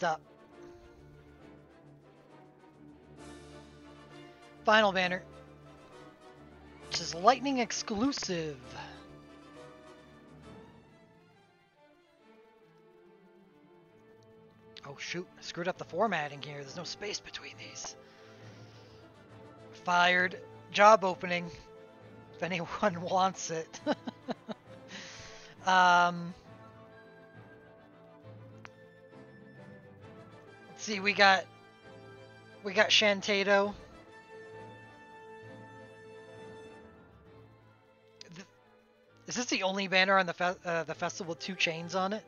Next up, final banner, which is Lightning exclusive. Oh shoot, I screwed up the formatting here. There's no space between these. Fired. Job opening. If anyone wants it. Let's see, we got Shantato. Is this the only banner on the festival with 2 chains on it?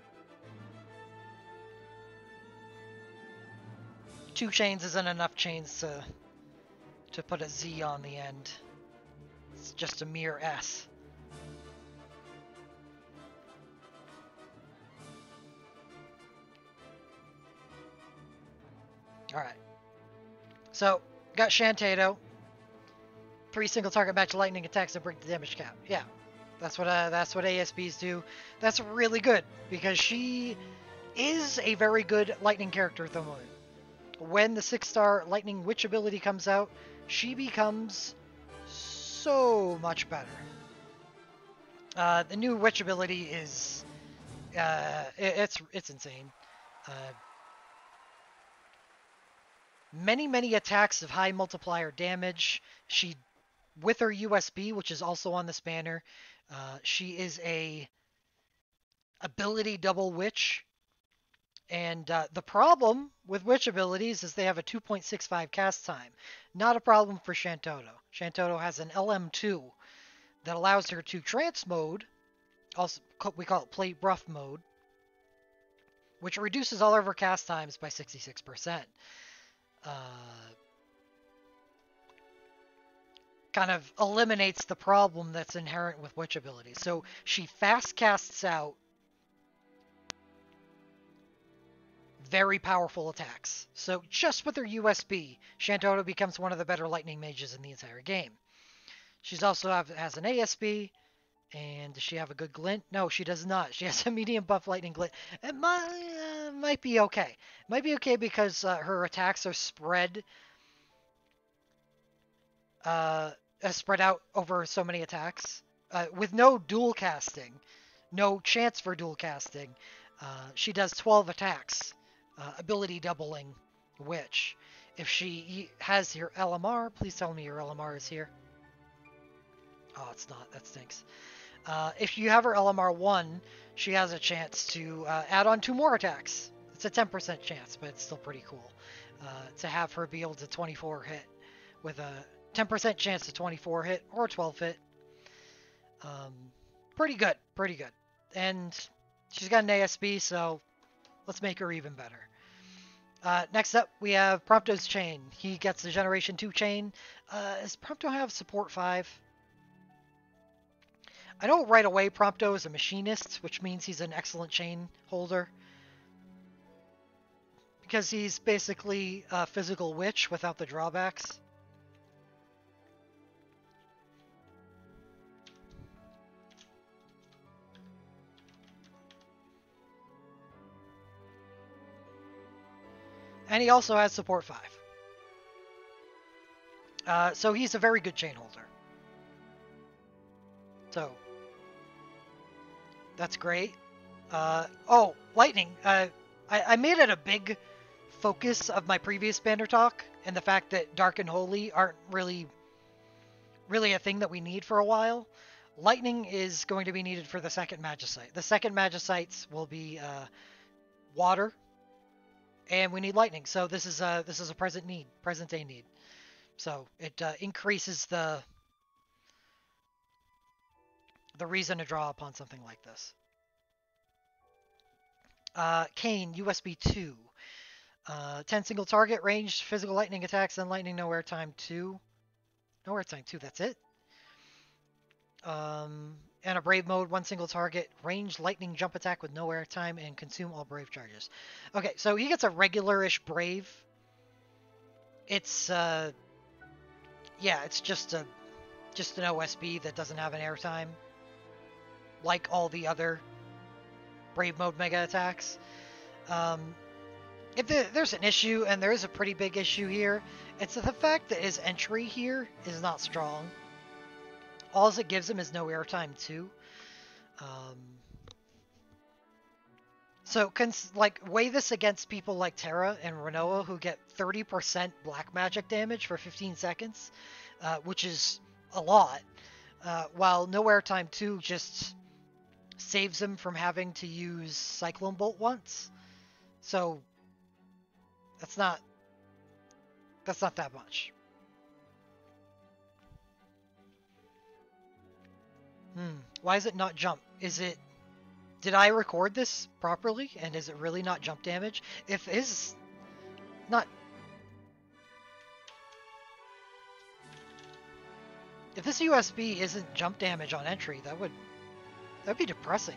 2 chains isn't enough chains to put a Z on the end. It's just a mere S. Alright. So, got Shantato. 3 single target match lightning attacks that break the damage cap. Yeah. That's what ASBs do. That's really good because she is a very good lightning character at the moment. When the 6-star lightning witch ability comes out, she becomes so much better. The new witch ability is it's insane. Many attacks of high multiplier damage. She, with her USB, which is also on this banner, she is a ability double witch. And the problem with witch abilities is they have a 2.65 cast time. Not a problem for Shantato. Shantato has an LM2 that allows her to trance mode, also we call it plate rough mode, which reduces all of her cast times by 66%. Kind of eliminates the problem that's inherent with witch abilities. So she fast casts out very powerful attacks. So just with her USB, Shantato becomes one of the better lightning mages in the entire game. She's also has an ASB, and does she have a good glint? No, she does not. She has a medium buff lightning glint. It might be okay. Might be okay because her attacks are spread out over so many attacks. With no dual casting, no chance for dual casting, she does 12 attacks. Ability doubling witch. If she has your LMR, please tell me your LMR is here. Oh, it's not. That stinks. If you have her LMR 1, she has a chance to add on 2 more attacks. It's a 10% chance, but it's still pretty cool to have her be able to 24 hit with a 10% chance to 24 hit or 12 hit. Pretty good. Pretty good. And she's got an ASB, so let's make her even better. Next up, we have Prompto's Chain. He gets the Generation 2 chain. Does Prompto have Support 5? I know right away Prompto is a machinist, which means he's an excellent chain holder. Because he's basically a physical witch without the drawbacks. And he also has Support 5. So he's a very good chain holder. So, that's great. Oh, Lightning. I made it a big focus of my previous banner talk, and the fact that Dark and Holy aren't really a thing that we need for a while. Lightning is going to be needed for the second Magicite. The second Magicites will be water, and we need lightning. So this is a present day need. So it increases the reason to draw upon something like this. Kane, USB 2. 10 single target, ranged physical lightning attacks, and lightning no airtime 2. No airtime 2, that's it. And a brave mode, 1 single target, ranged lightning jump attack with no airtime, and consume all brave charges. Okay, so he gets a regular-ish brave. It's yeah, it's just an OSB that doesn't have an airtime, like all the other brave mode mega attacks. if there's an issue, and there is a pretty big issue here, it's the fact that his entry here is not strong. All it gives him is no airtime too. Um, so like weigh this against people like Terra and Renoa who get 30% black magic damage for 15 seconds, which is a lot. While no airtime 2 just saves him from having to use Cyclone Bolt once. So that's not that much. Why is it not jump? Did I record this properly and is it really not jump damage? If is not If this USB isn't jump damage on entry, that'd be depressing.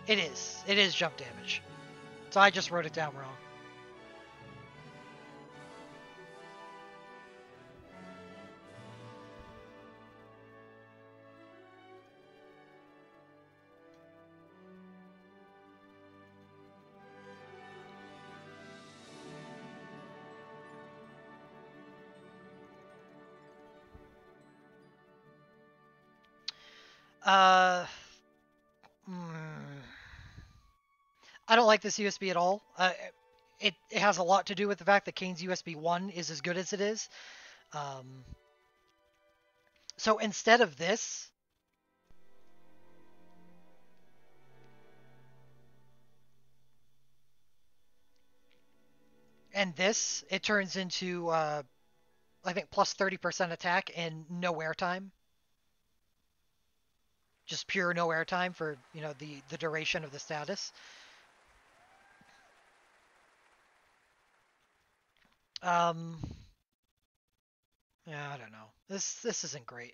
It is. It is jump damage. So I just wrote it down wrong. Uh, I don't like this USB at all. It has a lot to do with the fact that Kane's USB 1 is as good as it is. So instead of this, and this, it turns into, I think, plus 30% attack and no airtime. Just pure no airtime for, the duration of the status. Yeah, I don't know. This isn't great.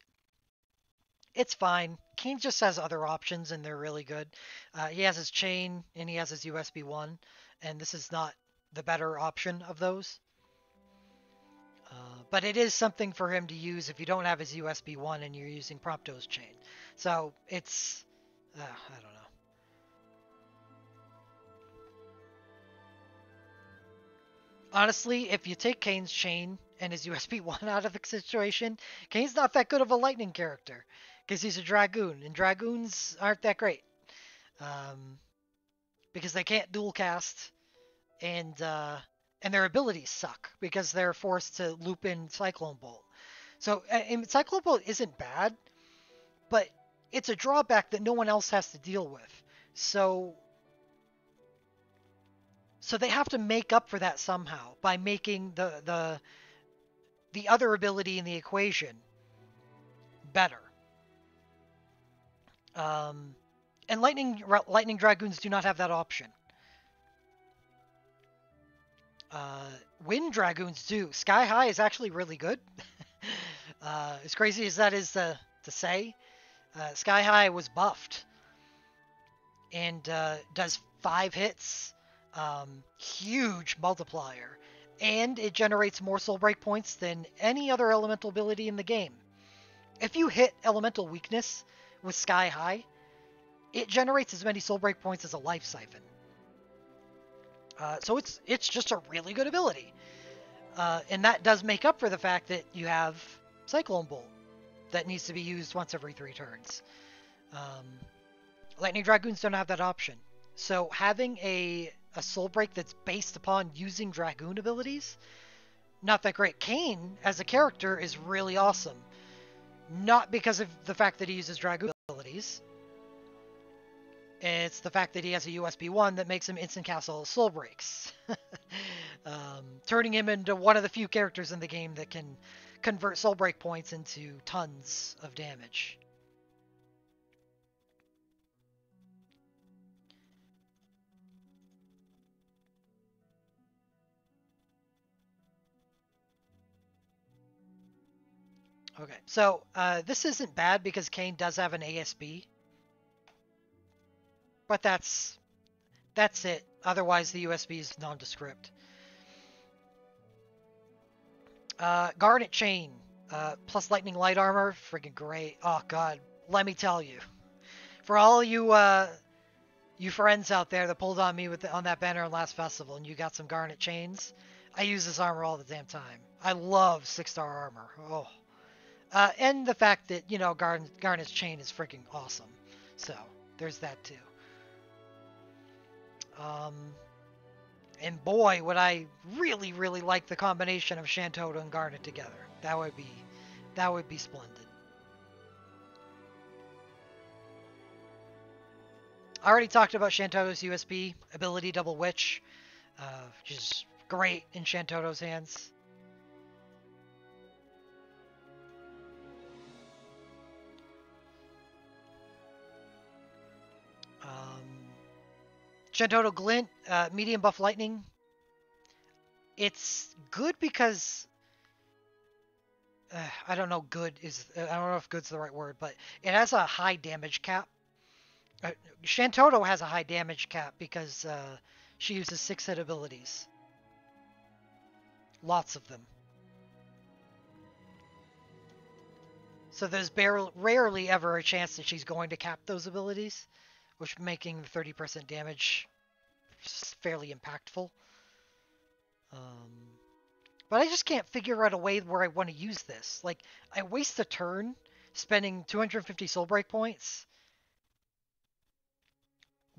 It's fine. Kane just has other options, and they're really good. He has his chain, and he has his USB 1, and this is not the better option of those. But it is something for him to use if you don't have his USB 1 and you're using Prompto's chain. So it's, I don't know. Honestly, if you take Kane's chain and his USB 1 out of the situation, Kane's not that good of a lightning character because he's a Dragoon, and Dragoons aren't that great because they can't dual cast, and their abilities suck because they're forced to loop in Cyclone Bolt. So Cyclone Bolt isn't bad, but it's a drawback that no one else has to deal with. So they have to make up for that somehow by making the other ability in the equation better. And Lightning Dragoons do not have that option. Wind Dragoons do. Sky High is actually really good. As crazy as that is to say, Sky High was buffed and does 5 hits, huge multiplier, and it generates more soul break points than any other elemental ability in the game. If you hit elemental weakness with Sky High, it generates as many soul break points as a life siphon. So it's just a really good ability. And that does make up for the fact that you have Cyclone Bolt that needs to be used once every 3 turns. Lightning Dragoons don't have that option. So having a soul break that's based upon using Dragoon abilities, not that great. Kane, as a character, is really awesome. Not because of the fact that he uses Dragoon abilities. It's the fact that he has a USB 1 that makes him instant cast all soul breaks. Turning him into one of the few characters in the game that can convert soul break points into tons of damage. Okay, so this isn't bad because Kane does have an ASB. But that's it. Otherwise, the USB is nondescript. Garnet Chain, plus Lightning Light Armor, freaking great. Oh god, let me tell you. For all you You friends out there that pulled on me on that banner last festival, and you got some Garnet chains. I use this armor all the damn time. I love 6-star armor. Oh. And the fact that, you know, Garnet's chain is freaking awesome. So, there's that too. And boy, would I really, really like the combination of Shantotto and Garnet together. That would be splendid. I already talked about Shantotto's USP, ability double witch, which is great in Shantotto's hands. Shantotto Glint, medium buff lightning. It's good because I don't know. I don't know if good's the right word, but it has a high damage cap. Shantotto has a high damage cap because she uses 6-hit abilities. Lots of them. So there's rarely ever a chance that she's going to cap those abilities, which making the 30% damage fairly impactful. But I just can't figure out a way where I want to use this. Like, I waste a turn spending 250 soul break points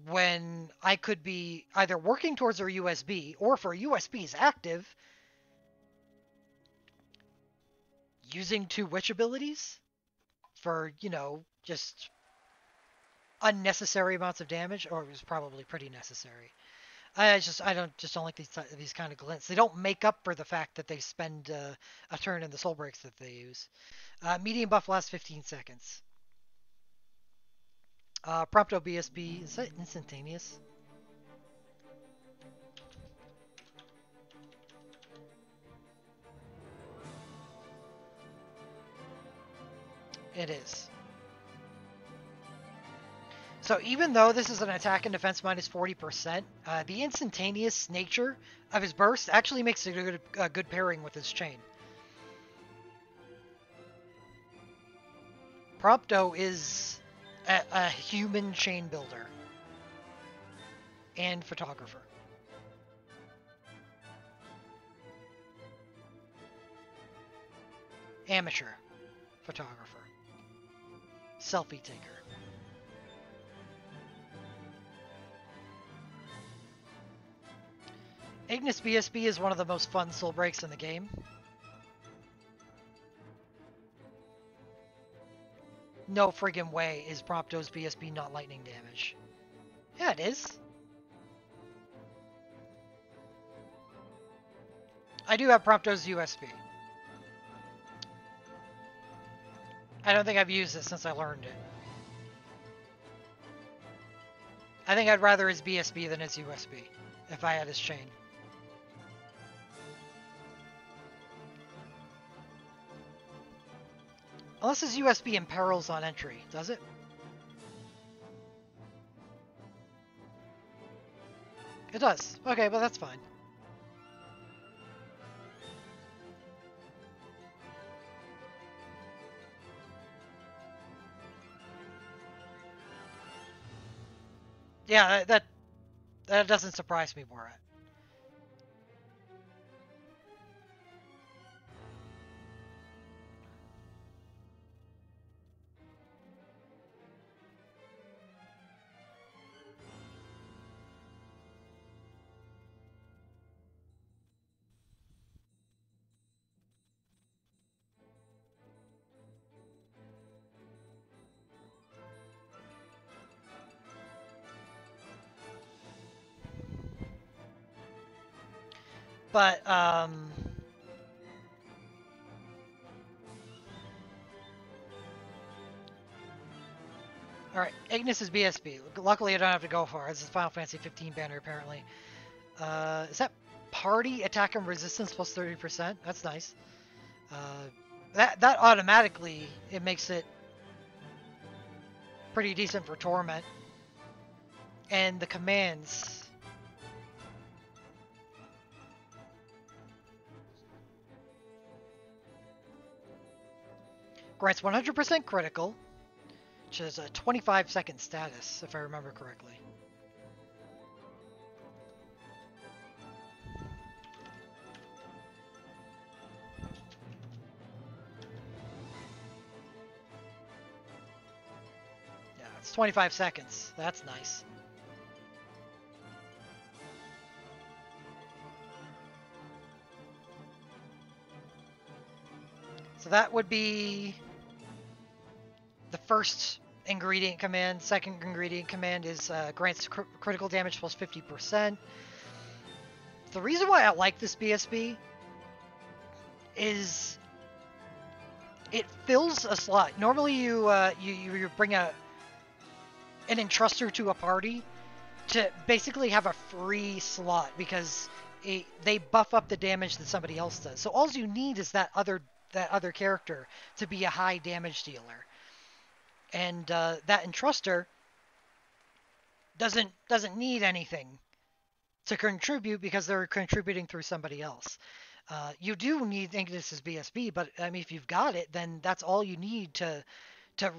when I could be either working towards her USB, or if her USB is active, using 2 witch abilities for, you know, just unnecessary amounts of damage, or it was probably pretty necessary. I don't like these kind of glints. They don't make up for the fact that they spend a turn in the soul breaks that they use. Medium buff lasts 15 seconds. Prompto BSB, is that instantaneous? It is. So even though this is an attack and defense minus 40%, the instantaneous nature of his burst actually makes it a good pairing with his chain. Prompto is a human chain builder and photographer. Amateur photographer. Selfie taker. Ignis BSB is one of the most fun soul breaks in the game. No friggin' way is Prompto's BSB not lightning damage. Yeah, it is. I do have Prompto's USB. I don't think I've used it since I learned it. I think I'd rather his BSB than his USB, if I had his chain. Unless his USB imperils on entry, does it? It does. Okay, but that's fine. Yeah, that doesn't surprise me, Borat. But, alright, Ignis is BSB. Luckily I don't have to go far. This is Final Fantasy 15 banner, apparently. Is that party attack and resistance plus 30%? That's nice. That automatically, it makes it pretty decent for Torment. And the commands... grants 100% critical, which is a 25-second status, if I remember correctly. It's 25 seconds. That's nice. So that would be the first ingredient command. Second ingredient command is grants critical damage plus 50%. The reason why I like this BSB is it fills a slot. Normally you bring an entruster to a party to basically have a free slot because they buff up the damage that somebody else does. So all you need is that other character to be a high damage dealer. And that entruster doesn't need anything to contribute because they're contributing through somebody else. You do need Ignis's BSB, but I mean, if you've got it, then that's all you need to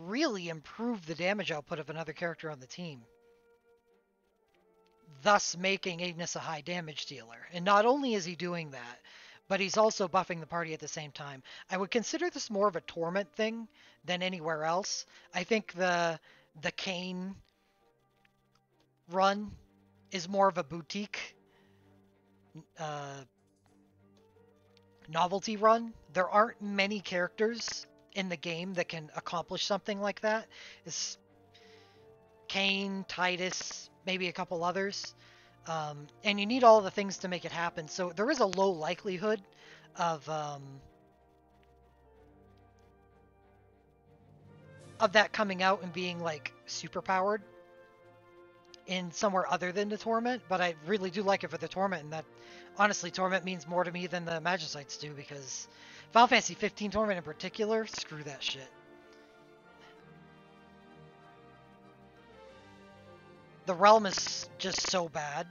really improve the damage output of another character on the team. Thus making Ignis a high damage dealer. And not only is he doing that, but he's also buffing the party at the same time. I would consider this more of a Torment thing than anywhere else. I think the Kayn run is more of a boutique novelty run. There aren't many characters in the game that can accomplish something like that. It's Kayn, Tidus, maybe a couple others. And you need all the things to make it happen. So there is a low likelihood of that coming out and being like super powered in somewhere other than the Torment. But I really do like it for the Torment, and that honestly Torment means more to me than the Magicites do, because Final Fantasy 15 Torment in particular, screw that shit. The realm is just so bad.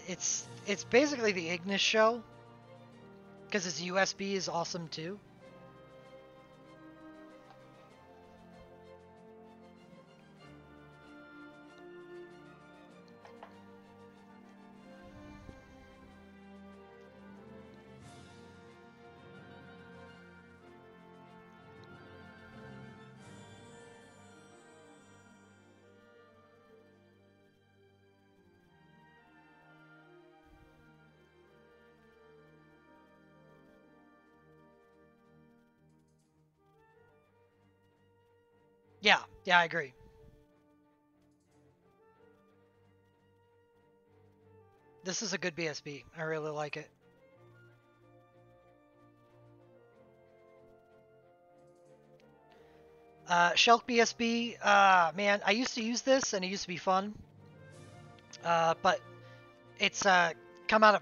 It's basically the Ignis show, because its USB is awesome too. Yeah, I agree. This is a good BSB. I really like it. Shulk BSB, man, I used to use this and it used to be fun. But it's come out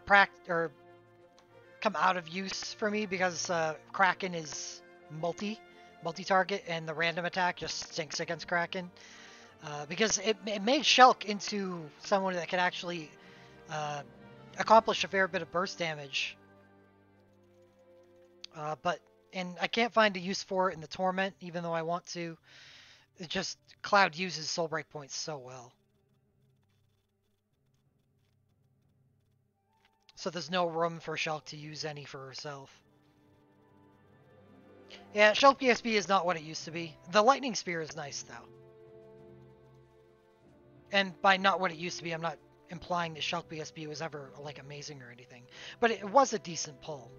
of use for me because Kraken is multi-target, and the random attack just stinks against Kraken. Because it made Shulk into someone that could actually accomplish a fair bit of burst damage. And I can't find a use for it in the Torment, even though I want to. It just, Cloud uses Soul Break points so well. So there's no room for Shulk to use any for herself. Yeah, Shulk BSB is not what it used to be. The Lightning Spear is nice, though. And by not what it used to be, I'm not implying that Shulk BSB was ever, like, amazing or anything. But it was a decent pull.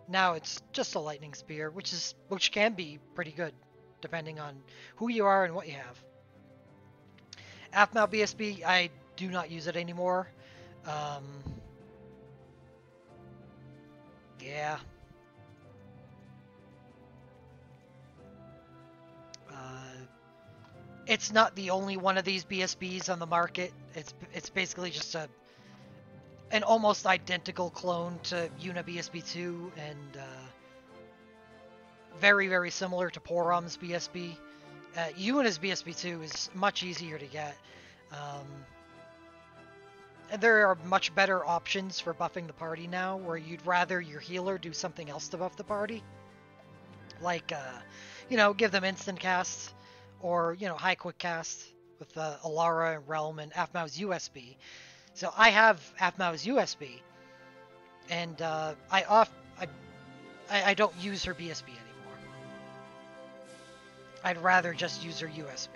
Now it's just a Lightning Spear, which can be pretty good, depending on who you are and what you have. Aphmau BSB, I do not use it anymore. Yeah. It's not the only one of these BSBs on the market. It's basically just an almost identical clone to Yuna BSB2, and very, very similar to Porom's BSB. Yuna's BSB2 is much easier to get. And there are much better options for buffing the party now, where you'd rather your healer do something else to buff the party. Like, give them instant casts, or, high quick cast with Alara and Realm and Aphmau's USB. So I have Aphmau's USB, and I don't use her BSB anymore. I'd rather just use her USB.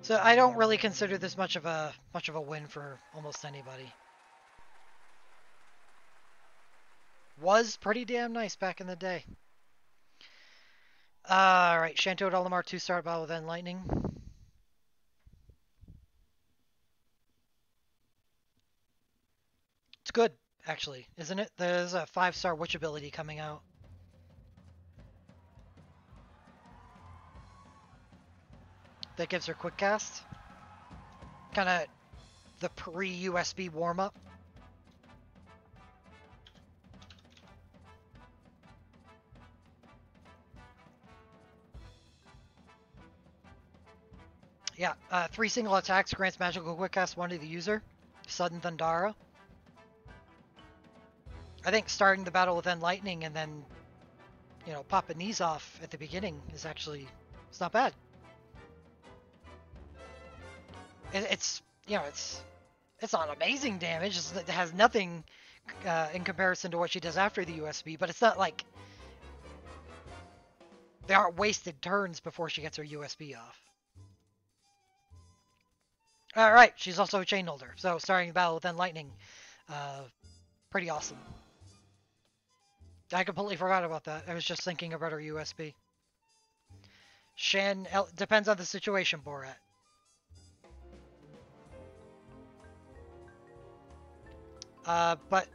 So I don't really consider this much of a win for almost anybody. Was pretty damn nice back in the day. Alright, Shanto Olimar 2-star battle with End Lightning. It's good, actually, isn't it? There's a 5-star Witch ability coming out. That gives her quick cast. Kind of the pre-USB warm-up. Yeah, 3 single attacks grants magical quick cast 1 to the user. Sudden Thundara. I think starting the battle with End Lightning and then, you know, popping these off at the beginning is actually, it's not bad. It's, you know, it's not amazing damage. It has nothing in comparison to what she does after the USB, but it's not like there aren't wasted turns before she gets her USB off. Alright, she's also a chain holder, so starting the battle with End Lightning, pretty awesome. I completely forgot about that. I was just thinking about her USB. Shan, depends on the situation, Borat. But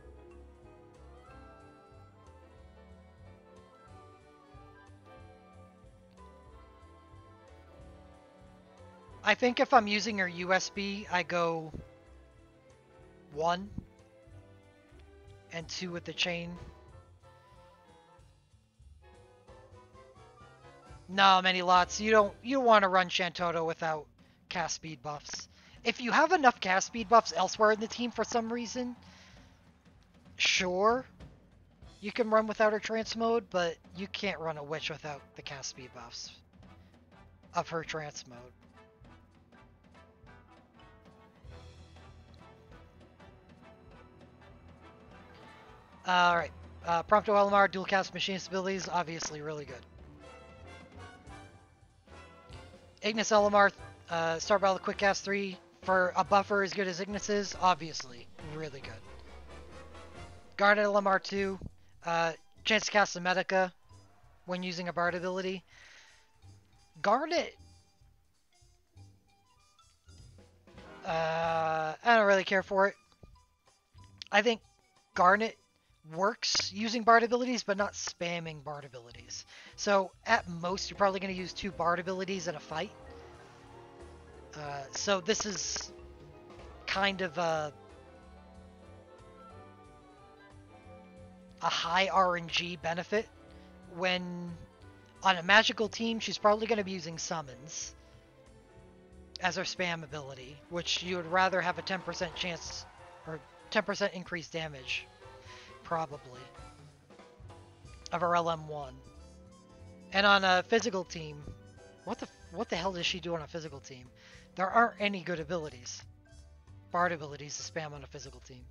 I think if I'm using her USB, I go 1 and 2 with the chain. No, many lots. You want to run Shantotto without cast speed buffs. If you have enough cast speed buffs elsewhere in the team for some reason, sure, you can run without her trance mode, but you can't run a witch without the cast speed buffs of her trance mode. Alright, Prompto Elamar, dual cast machinist abilities, obviously really good. Ignis Elamar, start battle with quick cast 3 for a buffer as good as Ignis' obviously really good. Garnet Elamar 2, chance to cast a Medica when using a Bard ability. Garnet, I don't really care for it. I think Garnet works using Bard abilities, but not spamming Bard abilities. So at most, you're probably going to use 2 Bard abilities in a fight. So this is kind of a high RNG benefit. When on a magical team, she's probably going to be using summons as her spam ability, which you would rather have a 10% chance or 10% increased damage, probably, of her LM1. And on a physical team, what the hell does she do on a physical team? There aren't any good abilities, Bard abilities to spam on a physical team.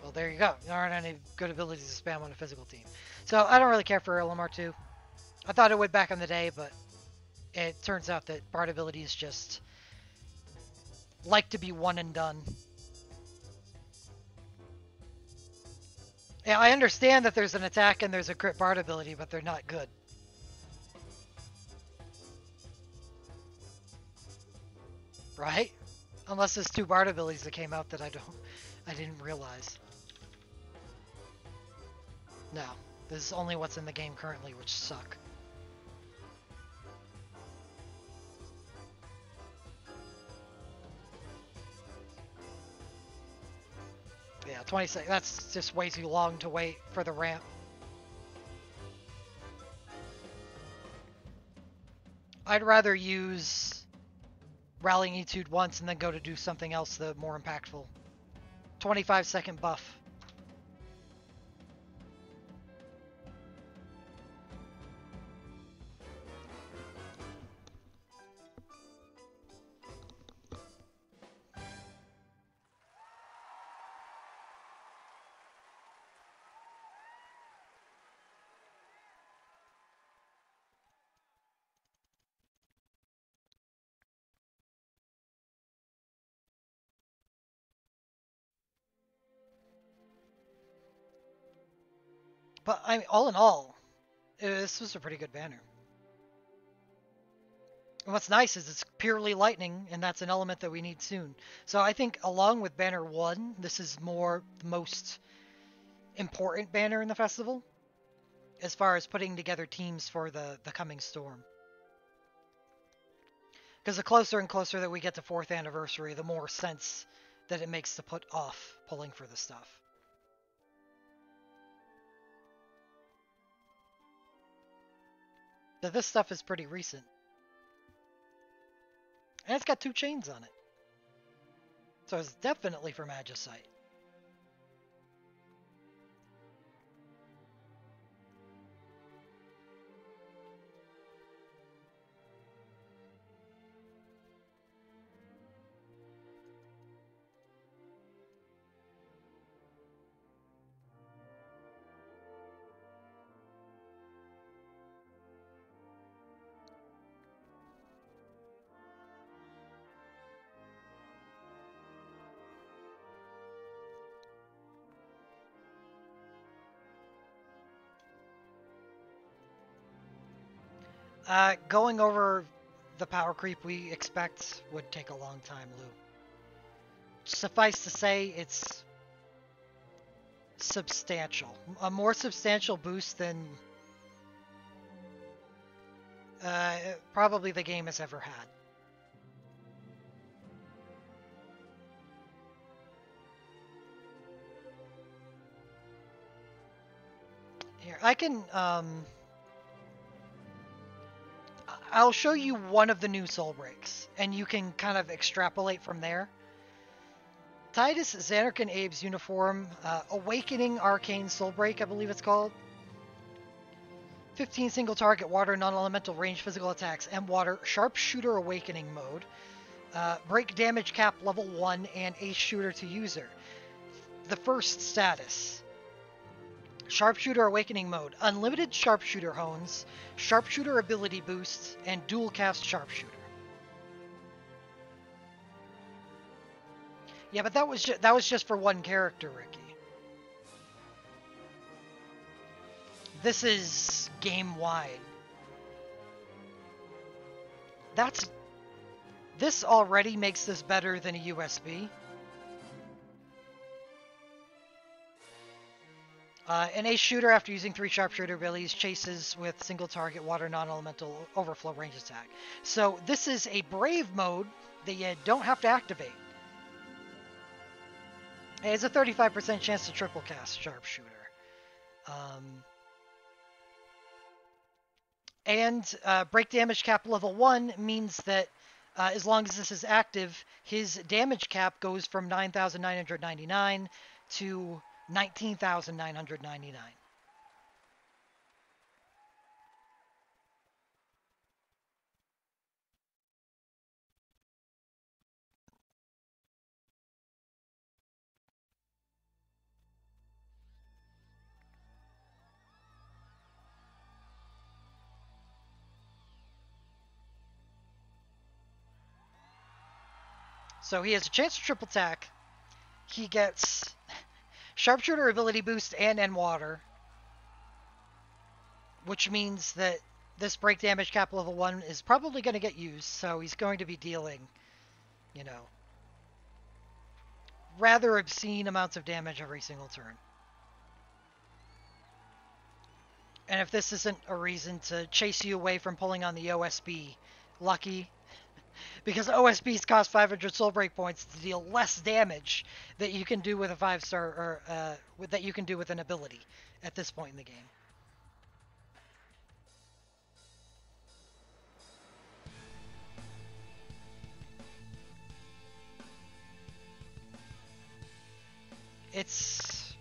Well, there you go. There aren't any good abilities to spam on a physical team. So I don't really care for LMR2. I thought it would back in the day, but it turns out that Bard abilities just like to be one and done. Yeah, I understand that there's an attack and there's a crit Bard ability, but they're not good. Right? Unless there's 2 Bard abilities that came out that I didn't realize. No, this is only what's in the game currently, which suck. Yeah, 20 seconds. That's just way too long to wait for the ramp. I'd rather use Rallying Etude once and then go to do something else the more impactful. 25-second buff. But I mean, all in all, this was a pretty good banner. And what's nice is it's purely lightning, and that's an element that we need soon. So I think along with Banner 1, this is more the most important banner in the festival as far as putting together teams for the coming storm. Because the closer and closer that we get to 4th anniversary, the more sense that it makes to put off pulling for the stuff. But this stuff is pretty recent. And it's got 2 chains on it. So it's definitely for Magicite. Going over the power creep we expect would take a long time, Lou. Suffice to say, it's substantial. A more substantial boost than probably the game has ever had. Here, I can, I'll show you one of the new soul breaks, and you can kind of extrapolate from there. Titus Xanarkin Abe's uniform, Awakening Arcane Soul Break, I believe it's called. 15 single target water non-elemental range physical attacks and water sharpshooter awakening mode. Break damage cap level 1 and ace shooter to user. The first status. Sharpshooter awakening mode. Unlimited sharpshooter hones, sharpshooter ability boost, and dual cast sharpshooter. Yeah, but that was just for one character, Ricky. This is game-wide. This already makes this better than a USB. An ace shooter, after using 3 sharpshooter abilities, chases with single target water non-elemental overflow range attack. So this is a brave mode that you don't have to activate. It's a 35% chance to triple cast sharpshooter. And break damage cap level 1 means that as long as this is active, his damage cap goes from 9,999 to 19,999. So he has a chance to triple attack. He gets sharpshooter ability boost and End Water, which means that this break damage cap level 1 is probably going to get used, so he's going to be dealing, you know, rather obscene amounts of damage every single turn. And if this isn't a reason to chase you away from pulling on the OSB, lucky. Because OSBs cost 500 soul break points to deal less damage that you can do with a 5-star, or that you can do with an ability at this point in the game. It's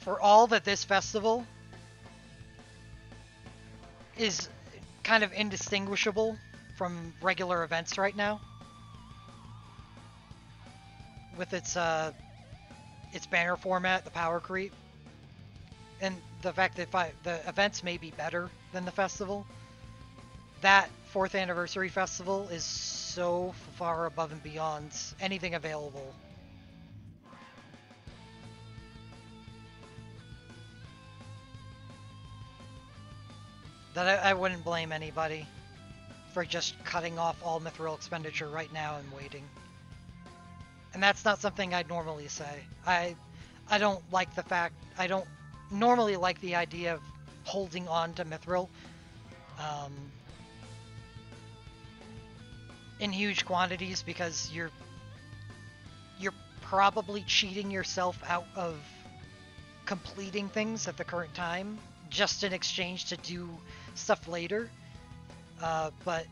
for all that this festival is kind of indistinguishable from regular events right now, with its banner format, the power creep, and the fact that the events may be better than the festival. That 4th Anniversary Festival is so far above and beyond anything available. That I wouldn't blame anybody for just cutting off all mithril expenditure right now and waiting. And that's not something I'd normally say. I don't like the fact, I don't normally like the idea of holding on to mithril in huge quantities, because you're probably cheating yourself out of completing things at the current time just in exchange to do stuff later. But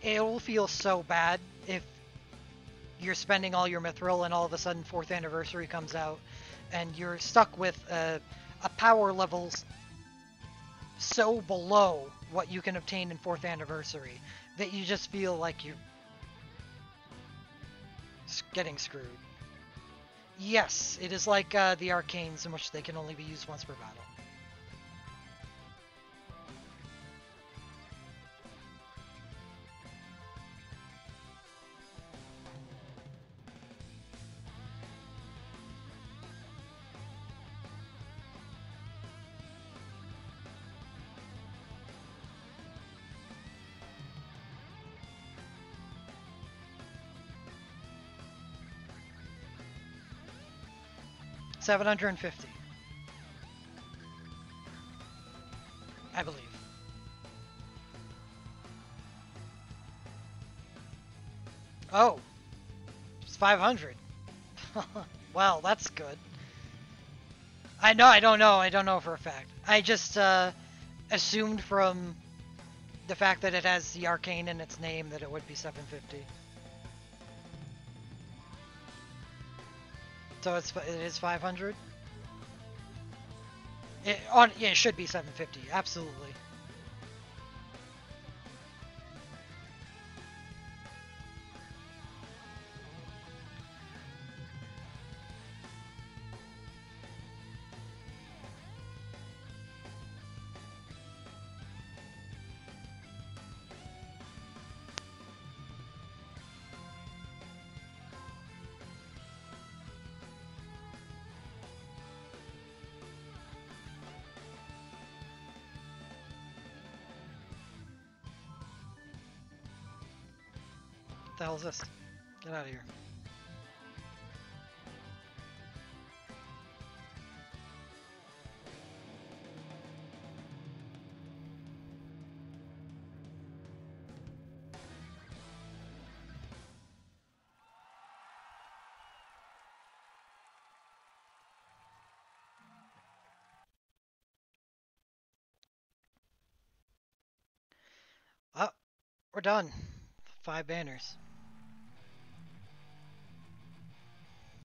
it'll feel so bad if you're spending all your mithril and all of a sudden 4th Anniversary comes out and you're stuck with a power level so below what you can obtain in 4th Anniversary that you just feel like you're getting screwed. Yes, it is like the arcanes, in which they can only be used once per battle. $750, I believe. Oh, it's 500. Well, that's good. I don't know for a fact. I just assumed from the fact that it has the arcane in its name that it would be 750. So it is 500. Yeah, it should be 750. Absolutely. What the hell is this? Get out of here. Oh, we're done. 5 banners.